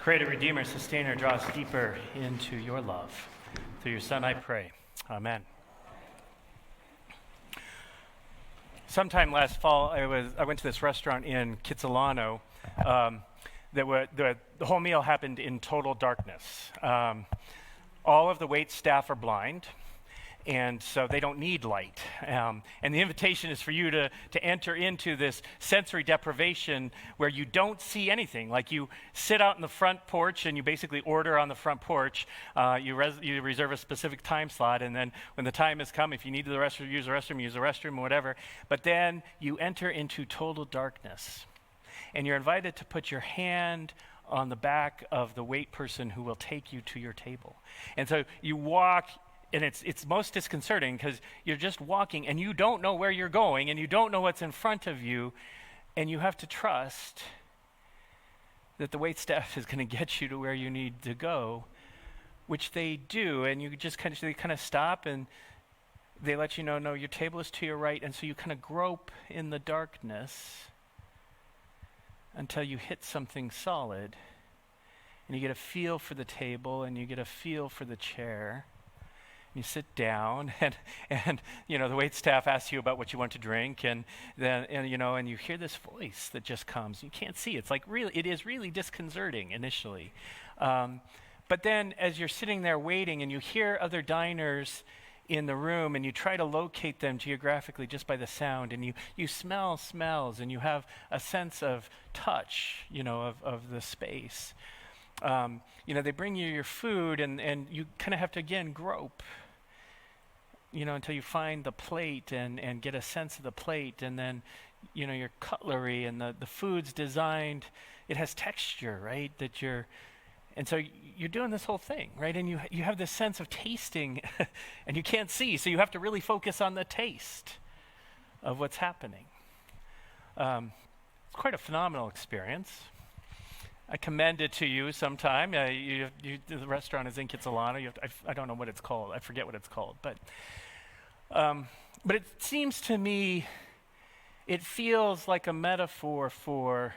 Creator, Redeemer, Sustainer, draw us deeper into your love. Through your Son, I pray. Amen. Sometime last fall, I went to this restaurant in Kitsilano. The whole meal happened in total darkness. All of the wait staff are blind, and so they don't need light. And the invitation is for you to enter into this sensory deprivation where you don't see anything. Like you sit out in the front porch and you basically order on the front porch. You reserve a specific time slot, and then when the time has come, if you need the restroom, use the restroom, whatever. But then you enter into total darkness. And you're invited to put your hand on the back of the wait person who will take you to your table. And so you walk. And it's most disconcerting because you're just walking and you don't know where you're going and you don't know what's in front of you, and you have to trust that the wait staff is going to get you to where you need to go, which they do. And you just kind of stop and they let you know, no, your table is to your right. And so you kind of grope in the darkness until you hit something solid, and you get a feel for the table and you get a feel for the chair. You sit down, and the wait staff asks you about what you want to drink, and you hear this voice that just comes. You can't see. It's like it is really disconcerting initially, but then as you're sitting there waiting, and you hear other diners in the room, and you try to locate them geographically just by the sound, and you smell smells, and you have a sense of touch, of the space. They bring you your food, and you kind of have to again grope. Until you find the plate and get a sense of the plate, and then, your cutlery, and the food's designed, it has texture, right? And so you're doing this whole thing, right? And you have this sense of tasting, and you can't see, so you have to really focus on the taste of what's happening. It's quite a phenomenal experience. I commend it to you sometime. The restaurant is in Kitsilano. I don't know what it's called. I forget what it's called. But it seems to me, it feels like a metaphor for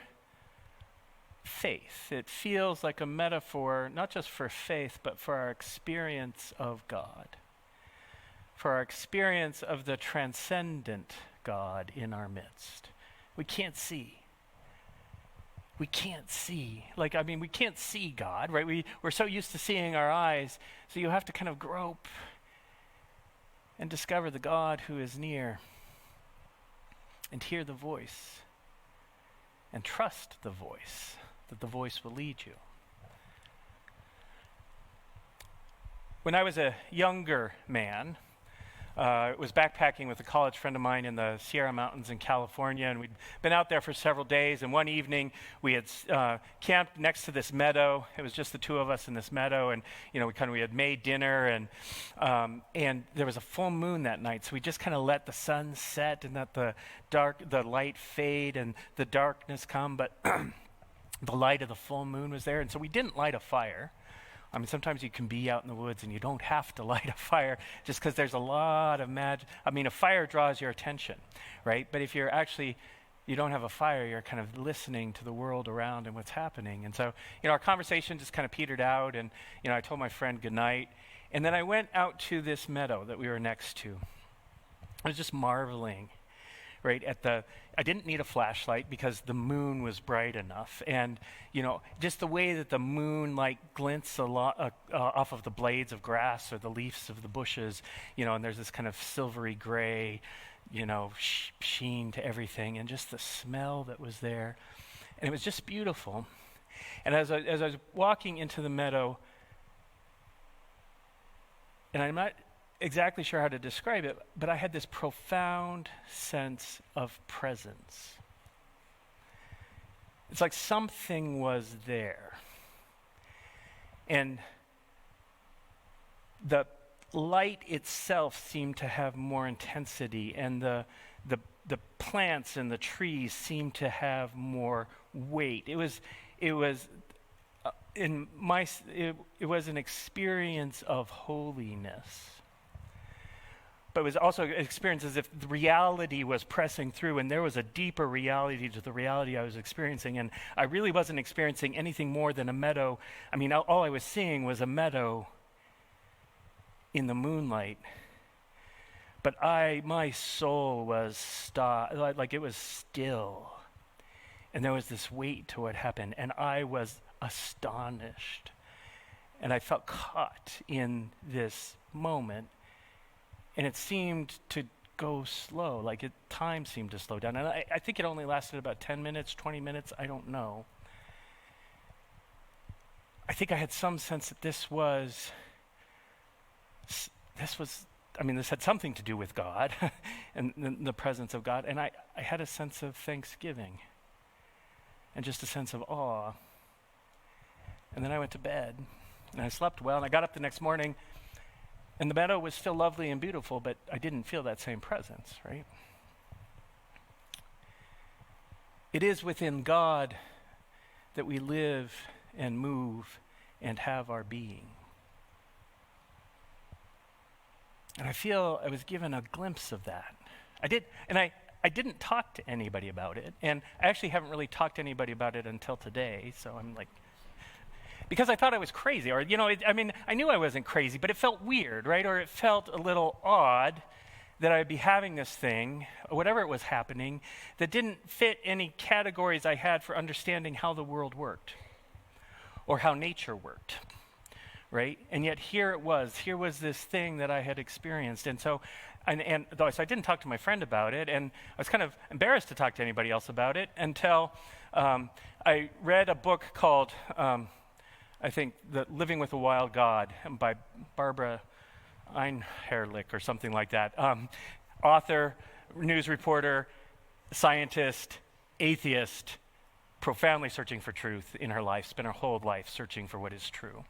faith. It feels like a metaphor, not just for faith, but for our experience of God, for our experience of the transcendent God in our midst. We can't see. We can't see. We can't see God, right? We're so used to seeing our eyes, so you have to kind of grope and discover the God who is near, and hear the voice, and trust the voice, that the voice will lead you. When I was a younger man, was backpacking with a college friend of mine in the Sierra Mountains in California, and we'd been out there for several days, and one evening we had camped next to this meadow. It was just the two of us in this meadow, and we had made dinner, and there was a full moon that night, so we just kind of let the sun set and let the light fade and the darkness come, but the light of the full moon was there, and so we didn't light a fire. Sometimes you can be out in the woods and you don't have to light a fire just because there's a lot of a fire draws your attention, right? But if you don't have a fire, you're kind of listening to the world around and what's happening. And so, our conversation just kind of petered out, and, I told my friend goodnight. And then I went out to this meadow that we were next to. I was just marveling, right, I didn't need a flashlight because the moon was bright enough. And, just the way that the moonlight glints a lot off of the blades of grass or the leaves of the bushes, and there's this kind of silvery gray, sheen to everything, and just the smell that was there. And it was just beautiful. And as I was walking into the meadow, and I'm not exactly sure how to describe it, but I had this profound sense of presence. It's like something was there. And the light itself seemed to have more intensity, and the plants and the trees seemed to have more weight. It was an experience of holiness. but it was also an experience as if the reality was pressing through, and there was a deeper reality to the reality I was experiencing, and I really wasn't experiencing anything more than a meadow. I mean, all I was seeing was a meadow in the moonlight. But my soul was like it was still. And there was this weight to what happened, and I was astonished. And I felt caught in this moment, and it seemed to go slow, like time seemed to slow down. And I think it only lasted about 10 minutes, 20 minutes, I don't know. I think I had some sense that this had something to do with God and the presence of God. And I had a sense of thanksgiving and just a sense of awe. And then I went to bed and I slept well, and I got up the next morning and the meadow was still lovely and beautiful, but I didn't feel that same presence, right? It is within God that we live and move and have our being. And I feel I was given a glimpse of that. I didn't talk to anybody about it, and I actually haven't really talked to anybody about it until today, so I'm like, because I thought I was crazy, or, I knew I wasn't crazy, but it felt weird, right? Or it felt a little odd that I'd be having this thing, or whatever it was happening, that didn't fit any categories I had for understanding how the world worked, or how nature worked. Right? And yet here was this thing that I had experienced. And so I didn't talk to my friend about it, and I was kind of embarrassed to talk to anybody else about it until I read a book called, I think, The Living with a Wild God by Barbara Einherlich or something like that. Author, news reporter, scientist, atheist, profoundly searching for truth in her life, spent her whole life searching for what is true.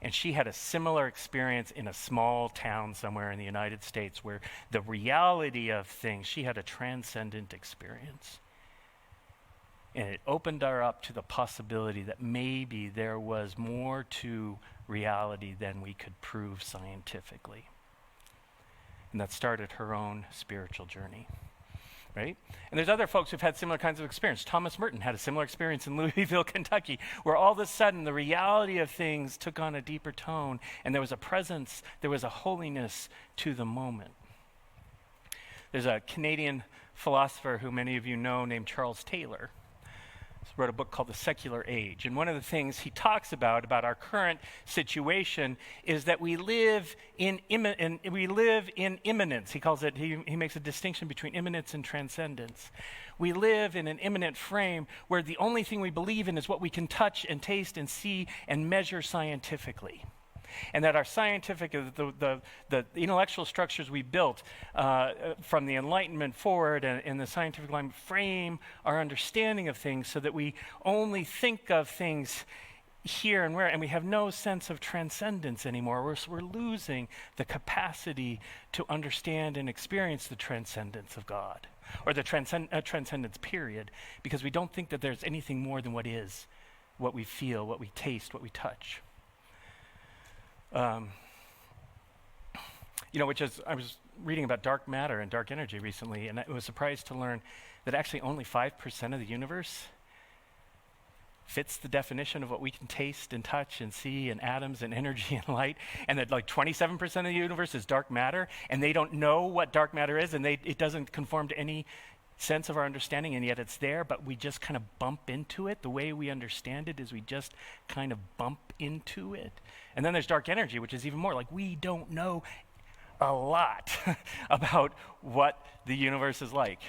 And she had a similar experience in a small town somewhere in the United States where the reality of things, she had a transcendent experience. And it opened her up to the possibility that maybe there was more to reality than we could prove scientifically. And that started her own spiritual journey. Right? And there's other folks who've had similar kinds of experience. Thomas Merton had a similar experience in Louisville, Kentucky, where all of a sudden the reality of things took on a deeper tone, and there was a presence, there was a holiness to the moment. There's a Canadian philosopher who many of you know named Charles Taylor. He wrote a book called The Secular Age. And one of the things he talks about our current situation is that we live in immanence. He calls it, he makes a distinction between immanence and transcendence. We live in an immanent frame where the only thing we believe in is what we can touch and taste and see and measure scientifically. And that our scientific, the intellectual structures we built from the Enlightenment forward and the scientific line frame our understanding of things so that we only think of things here and where, and we have no sense of transcendence anymore. We're losing the capacity to understand and experience the transcendence of God, or the transcendence period, because we don't think that there's anything more than what is, what we feel, what we taste, what we touch. I was reading about dark matter and dark energy recently, and I was surprised to learn that actually only 5% of the universe fits the definition of what we can taste and touch and see, and atoms and energy and light, and that like 27% of the universe is dark matter, and they don't know what dark matter is, and it doesn't conform to any sense of our understanding, and yet it's there, but we just kind of bump into it. The way we understand it is we just kind of bump into it. And then there's dark energy, which is even more like we don't know a lot about what the universe is like.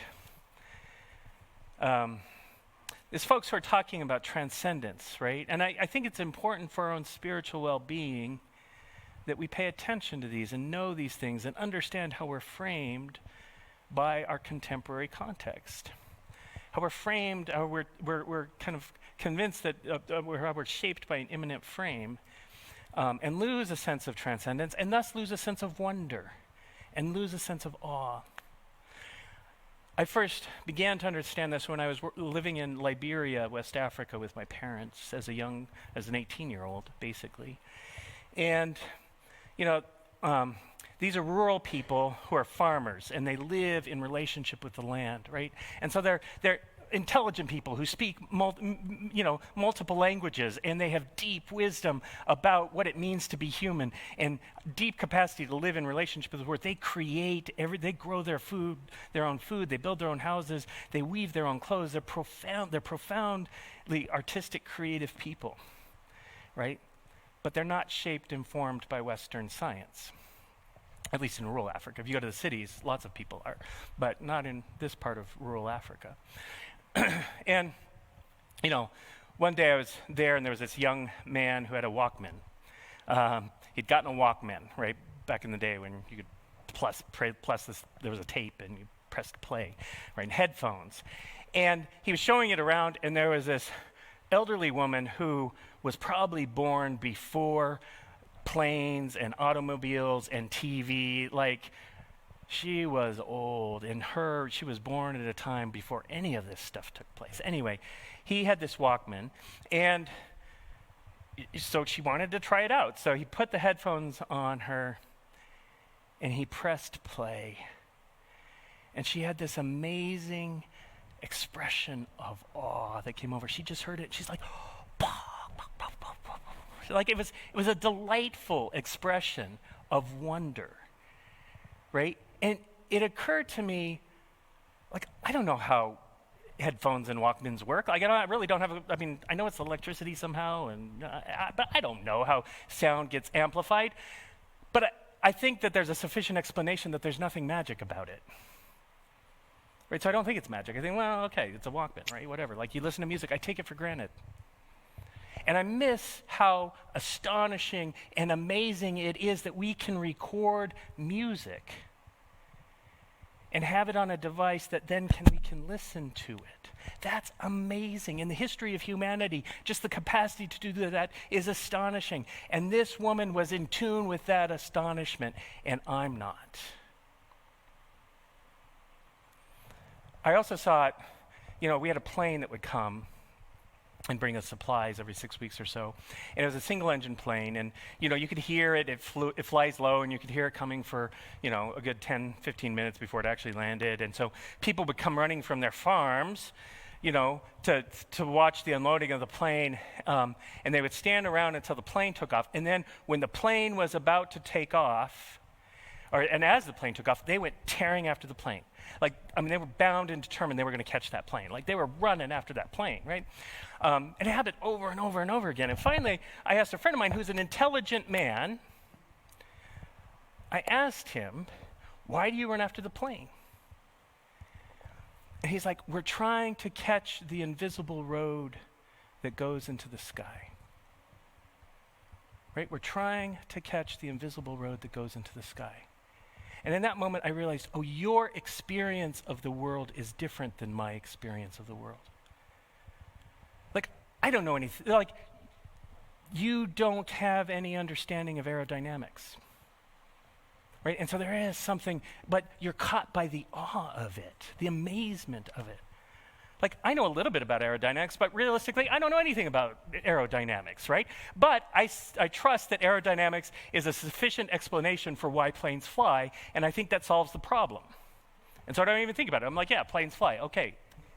There's folks who are talking about transcendence, right? And I think it's important for our own spiritual well-being that we pay attention to these and know these things and understand how we're framed by our contemporary context. How we're framed, how we're kind of convinced that how we're shaped by an immanent frame, and lose a sense of transcendence, and thus lose a sense of wonder, and lose a sense of awe. I first began to understand this when I was living in Liberia, West Africa, with my parents as an 18-year-old, basically. And, These are rural people who are farmers, and they live in relationship with the land, right? And so they're intelligent people who speak multiple languages, and they have deep wisdom about what it means to be human and deep capacity to live in relationship with the world. They they grow their own food, they build their own houses, they weave their own clothes. They're profoundly artistic, creative people, right? But they're not shaped and formed by Western science, at least in rural Africa. If you go to the cities, lots of people are, but not in this part of rural Africa. And, one day I was there and there was this young man who had a Walkman. He'd gotten a Walkman, right, back in the day when you could plus this, there was a tape and you pressed play, right, and headphones. And he was showing it around, and there was this elderly woman who was probably born before planes and automobiles and TV. Like, she was old, and she was born at a time before any of this stuff took place. Anyway, he had this Walkman, and so she wanted to try it out. So he put the headphones on her, and he pressed play. And she had this amazing expression of awe that came over. She just heard it. She's like, like it was a delightful expression of wonder, right? And it occurred to me, like, I don't know how headphones and Walkmans work. Like, I really don't have I know it's electricity somehow, but I don't know how sound gets amplified. But I think that there's a sufficient explanation that there's nothing magic about it. Right, so I don't think it's magic. I think, well, okay, it's a Walkman, right, whatever. Like, you listen to music, I take it for granted. And I miss how astonishing and amazing it is that we can record music and have it on a device that then we can listen to it. That's amazing. In the history of humanity, just the capacity to do that is astonishing. And this woman was in tune with that astonishment, and I'm not. I also saw it, we had a plane that would come and bring us supplies every 6 weeks or so. And it was a single engine plane, and you could hear it, it flies low, and you could hear it coming for a good 10, 15 minutes before it actually landed. And so people would come running from their farms, to watch the unloading of the plane, and they would stand around until the plane took off. And then when the plane was about to take off, and as the plane took off, they went tearing after the plane. They were bound and determined they were going to catch that plane. Like, they were running after that plane, right? And it happened over and over and over again. And finally, I asked a friend of mine who's an intelligent man, I asked him, why do you run after the plane? And he's like, we're trying to catch the invisible road that goes into the sky. Right? We're trying to catch the invisible road that goes into the sky. And in that moment, I realized, your experience of the world is different than my experience of the world. Like, I don't know anything. Like, you don't have any understanding of aerodynamics. Right? And so there is something, but you're caught by the awe of it, the amazement of it. Like, I know a little bit about aerodynamics, but realistically, I don't know anything about aerodynamics, right? But I trust that aerodynamics is a sufficient explanation for why planes fly, and I think that solves the problem. And so I don't even think about it. I'm like, yeah, planes fly. Okay,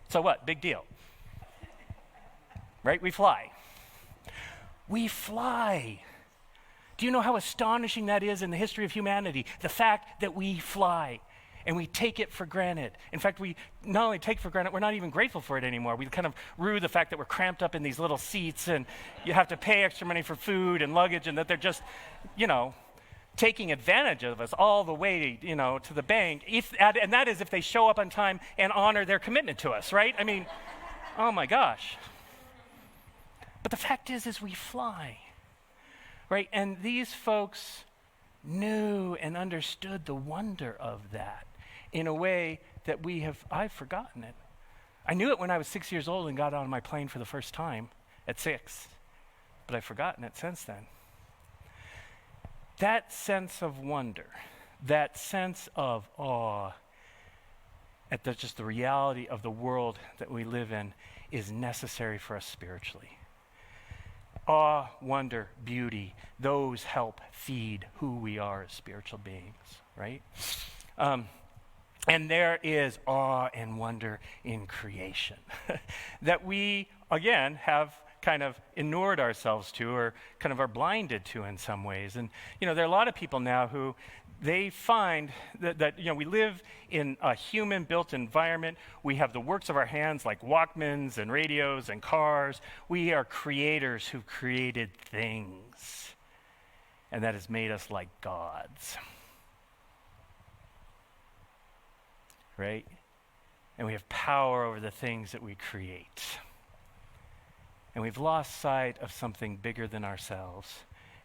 so what? Big deal. Right? We fly. We fly. Do you know how astonishing that is in the history of humanity? The fact that we fly. And we take it for granted. In fact, we not only take it for granted, we're not even grateful for it anymore. We kind of rue the fact that we're cramped up in these little seats and you have to pay extra money for food and luggage, and that they're just, taking advantage of us all the way, to the bank. And that is if they show up on time and honor their commitment to us, right? I mean, oh my gosh. But the fact is we fly, right? And these folks knew and understood the wonder of that in a way that I've forgotten it. I knew it when I was 6 years old and got on my plane for the first time at 6, but I've forgotten it since then. That sense of wonder, that sense of awe at just the reality of the world that we live in is necessary for us spiritually. awe, wonder, beauty, those help feed who we are as spiritual beings, right? And there is awe and wonder in creation that we, again, have kind of inured ourselves to or kind of are blinded to in some ways. And, there are a lot of people now who they find that we live in a human-built environment. We have the works of our hands like Walkmans and radios and cars. We are creators who created things, and that has made us like gods. Right? And we have power over the things that we create. And we've lost sight of something bigger than ourselves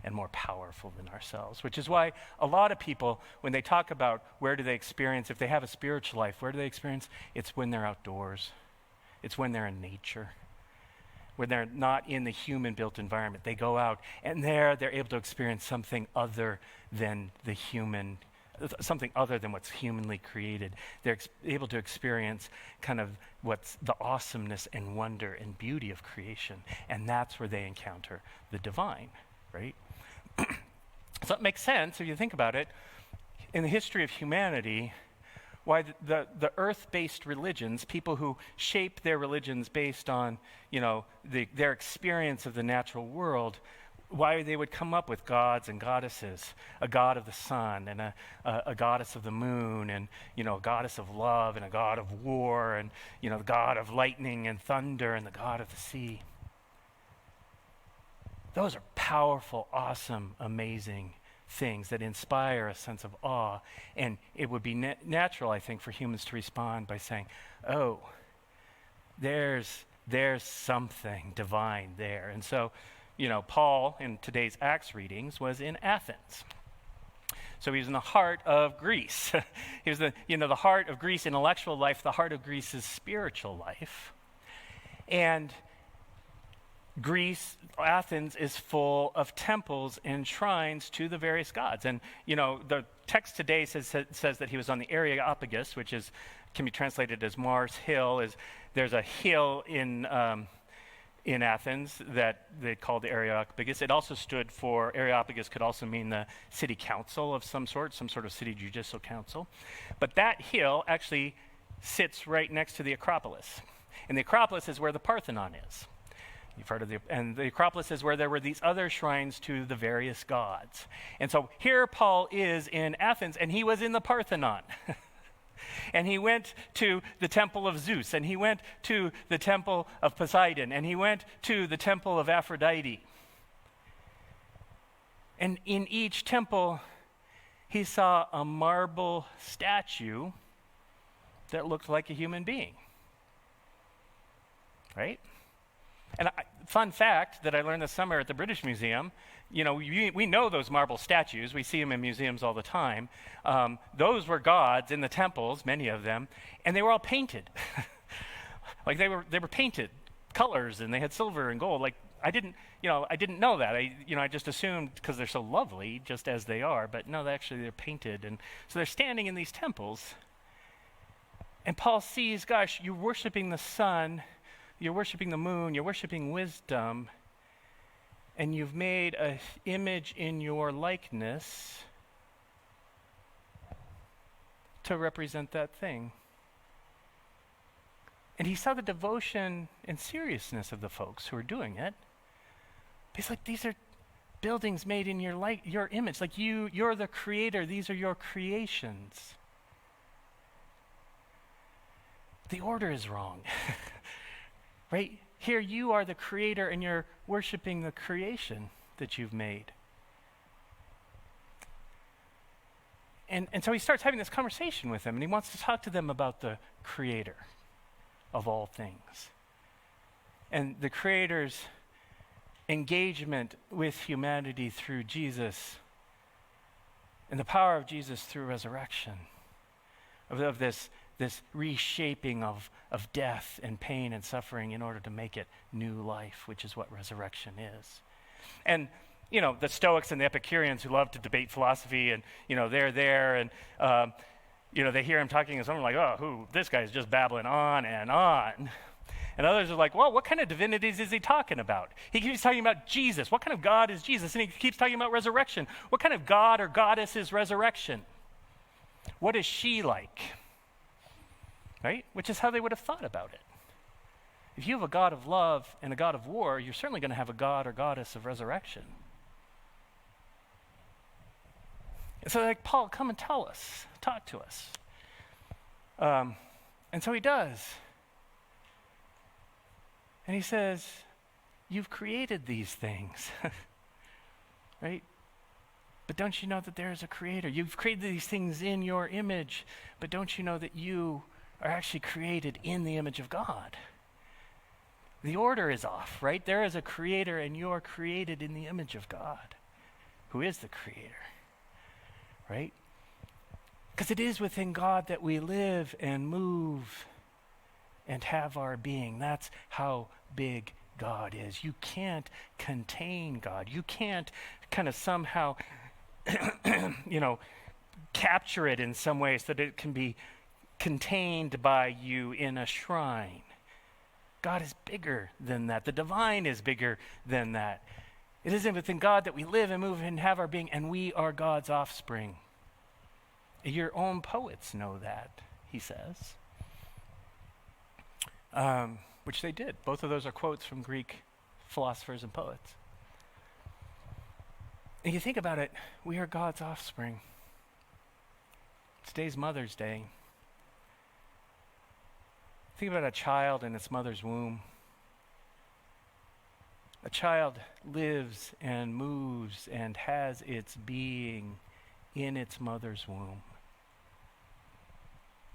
and more powerful than ourselves, which is why a lot of people, when they talk about where do they experience, if they have a spiritual life, where do they experience? It's when they're outdoors. It's when they're in nature. When they're not in the human-built environment. They go out, and there they're able to experience something other than the human, something other than what's humanly created. They're able to experience kind of what's the awesomeness and wonder and beauty of creation. And that's where they encounter the divine, right? So it makes sense, if you think about it, in the history of humanity, why the earth-based religions, people who shape their religions based on, their experience of the natural world, why they would come up with gods and goddesses, a god of the sun and a goddess of the moon and, a goddess of love and a god of war and, the god of lightning and thunder and the god of the sea. Those are powerful, awesome, amazing things that inspire a sense of awe. And it would be natural, I think, for humans to respond by saying, oh, there's something divine there. And so, Paul, in today's Acts readings, was in Athens. So he was in the heart of Greece. He was the heart of Greece intellectual life, the heart of Greece's spiritual life. And Greece, Athens, is full of temples and shrines to the various gods. And, the text today says that he was on the Areopagus, which can be translated as Mars Hill. There's a hill in Athens that they called the Areopagus. It also stood for, Areopagus could also mean the city council of some sort of city judicial council. But that hill actually sits right next to the Acropolis. And the Acropolis is where the Parthenon is. You've heard of and the Acropolis is where there were these other shrines to the various gods. And so here Paul is in Athens, and he was in the Parthenon. And he went to the temple of Zeus, and he went to the temple of Poseidon, and he went to the temple of Aphrodite. And in each temple, he saw a marble statue that looked like a human being. Right? And fun fact that I learned this summer at the British Museum, we know those marble statues. We see them in museums all the time. Those were gods in the temples, many of them, and they were all painted. Like they were painted colors, and they had silver and gold. Like I didn't know that. I just assumed because they're so lovely, just as they are. But no, they're painted, and so they're standing in these temples. And Paul sees, gosh, you're worshiping the sun. You're worshiping the moon, you're worshiping wisdom, and you've made an image in your likeness to represent that thing. And he saw the devotion and seriousness of the folks who are doing it. He's like, these are buildings made in your image. Like you're the creator, these are your creations. The order is wrong. Right? Here you are the creator and you're worshiping the creation that you've made. And so he starts having this conversation with them, and he wants to talk to them about the creator of all things. And the creator's engagement with humanity through Jesus and the power of Jesus through resurrection, of this reshaping of death and pain and suffering in order to make it new life, which is what resurrection is. And, the Stoics and the Epicureans who love to debate philosophy, and, they're there, and, they hear him talking, and someone like, oh, this guy's just babbling on. And others are like, well, what kind of divinities is he talking about? He keeps talking about Jesus. What kind of God is Jesus? And he keeps talking about resurrection. What kind of God or goddess is resurrection? What is she like? Right? Which is how they would have thought about it. If you have a God of love and a God of war, you're certainly going to have a God or goddess of resurrection. So like, Paul, come and tell us, talk to us. And so he does. And he says, you've created these things, right? But don't you know that there is a creator? You've created these things in your image, but don't you know that you are actually created in the image of God? The order is off, right? There is a creator and you're created in the image of God, who is the creator, right? Because it is within God that we live and move and have our being. That's how big God is. You can't contain God. You can't kind of somehow, capture it in some way so that it can be contained by you in a shrine. God is bigger than that. The divine is bigger than that. It isn't within God that we live and move and have our being, and we are God's offspring. Your own poets know that, he says. Which they did. Both of those are quotes from Greek philosophers and poets. And you think about it, we are God's offspring. Today's Mother's Day. Think about a child in its mother's womb. A child lives and moves and has its being in its mother's womb.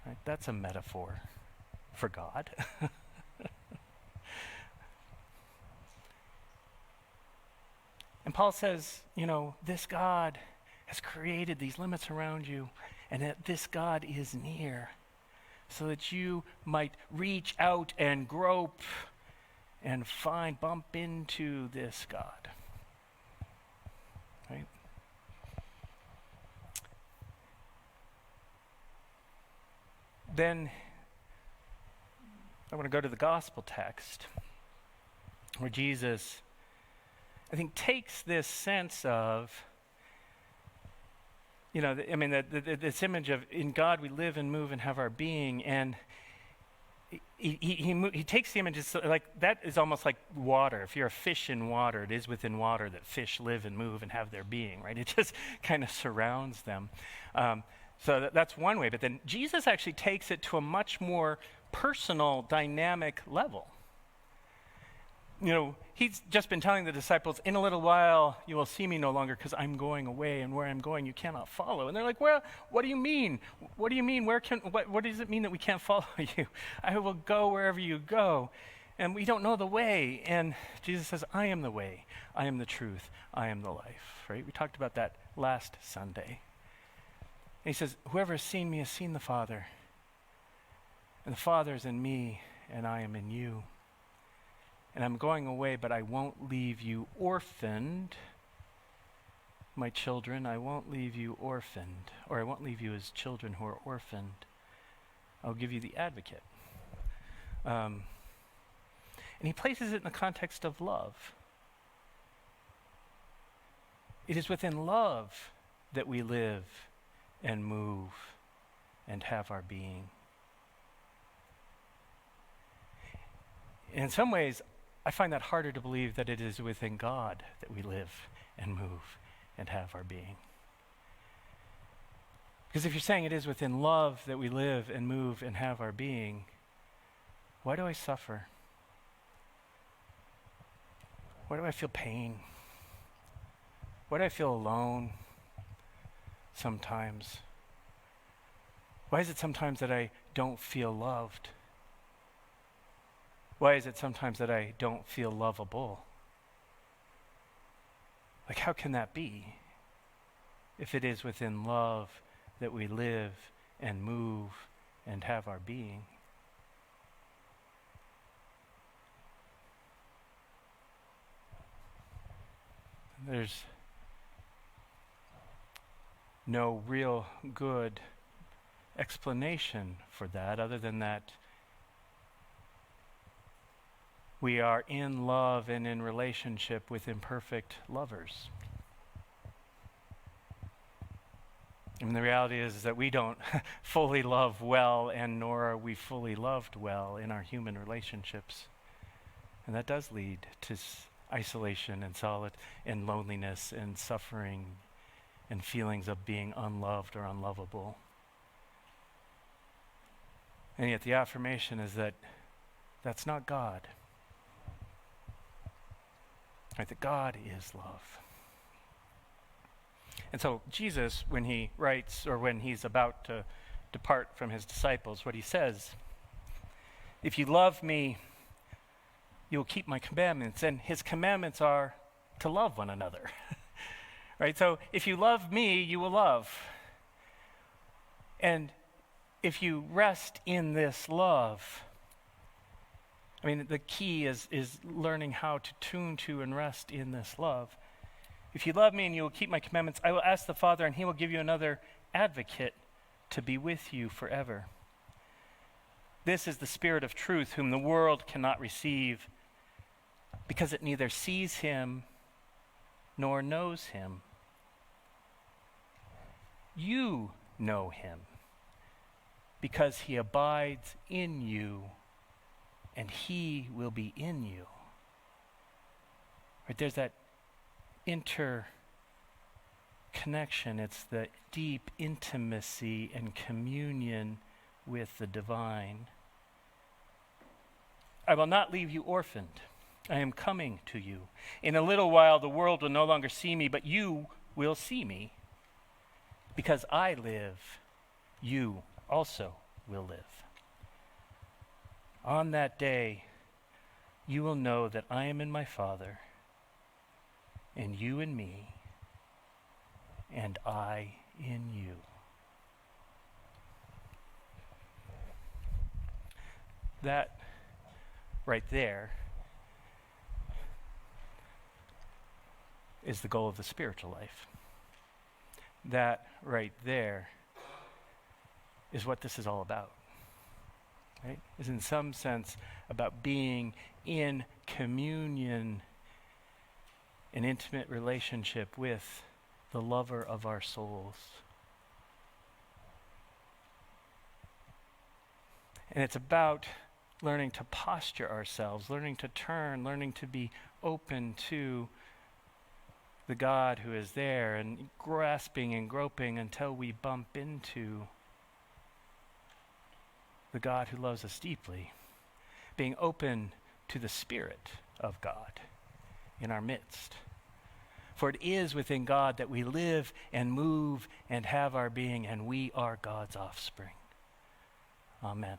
Right? That's a metaphor for God. And Paul says, this God has created these limits around you, and that this God is near, so that you might reach out and grope and bump into this God. Right? Then I want to go to the gospel text where Jesus, I think, takes this sense of, this image of in God we live and move and have our being, and he takes the images like that is almost like water. If you're a fish in water, it is within water that fish live and move and have their being, right? It just kind of surrounds them. So that's one way. But then Jesus actually takes it to a much more personal, dynamic level. He's just been telling the disciples, in a little while you will see me no longer because I'm going away, and where I'm going you cannot follow. And they're like, well, what do you mean? What do you mean? What does it mean that we can't follow you? I will go wherever you go. And we don't know the way. And Jesus says, I am the way. I am the truth. I am the life. Right? We talked about that last Sunday. And he says, whoever has seen me has seen the Father. And the Father is in me, and I am in you. And I'm going away, but I won't leave you orphaned. My children, I won't leave you orphaned. Or I won't leave you as children who are orphaned. I'll give you the advocate. And he places it in the context of love. It is within love that we live and move and have our being. In some ways, I find that harder to believe that it is within God that we live and move and have our being. Because if you're saying it is within love that we live and move and have our being, why do I suffer? Why do I feel pain? Why do I feel alone sometimes? Why is it sometimes that I don't feel loved? Why is it sometimes that I don't feel lovable? Like, how can that be if it is within love that we live and move and have our being? There's no real good explanation for that other than that We are in love and in relationship with imperfect lovers. And the reality is that we don't fully love well, and nor are we fully loved well in our human relationships. And that does lead to isolation and and loneliness and suffering and feelings of being unloved or unlovable. And yet the affirmation is that that's not God. Right? That God is love. And so Jesus, when he writes, or when he's about to depart from his disciples, what he says, if you love me, you'll keep my commandments. And his commandments are to love one another. Right? So if you love me, you will love. And if you rest in this love, I mean, the key is learning how to tune to and rest in this love. If you love me and you will keep my commandments, I will ask the Father, and he will give you another advocate to be with you forever. This is the Spirit of truth, whom the world cannot receive, because it neither sees him nor knows him. You know him, because he abides in you, and he will be in you. Right, there's that interconnection. It's the deep intimacy and communion with the divine. I will not leave you orphaned. I am coming to you. In a little while the world will no longer see me, but you will see me. Because I live, you also will live. On that day, you will know that I am in my Father, and you in me, and I in you. That right there is the goal of the spiritual life. That right there is what this is all about. Right? Is in some sense about being in communion, an intimate relationship with the lover of our souls. And it's about learning to posture ourselves, learning to turn, learning to be open to the God who is there, and grasping and groping until we bump into the God who loves us deeply, being open to the Spirit of God in our midst. For it is within God that we live and move and have our being, and we are God's offspring. Amen.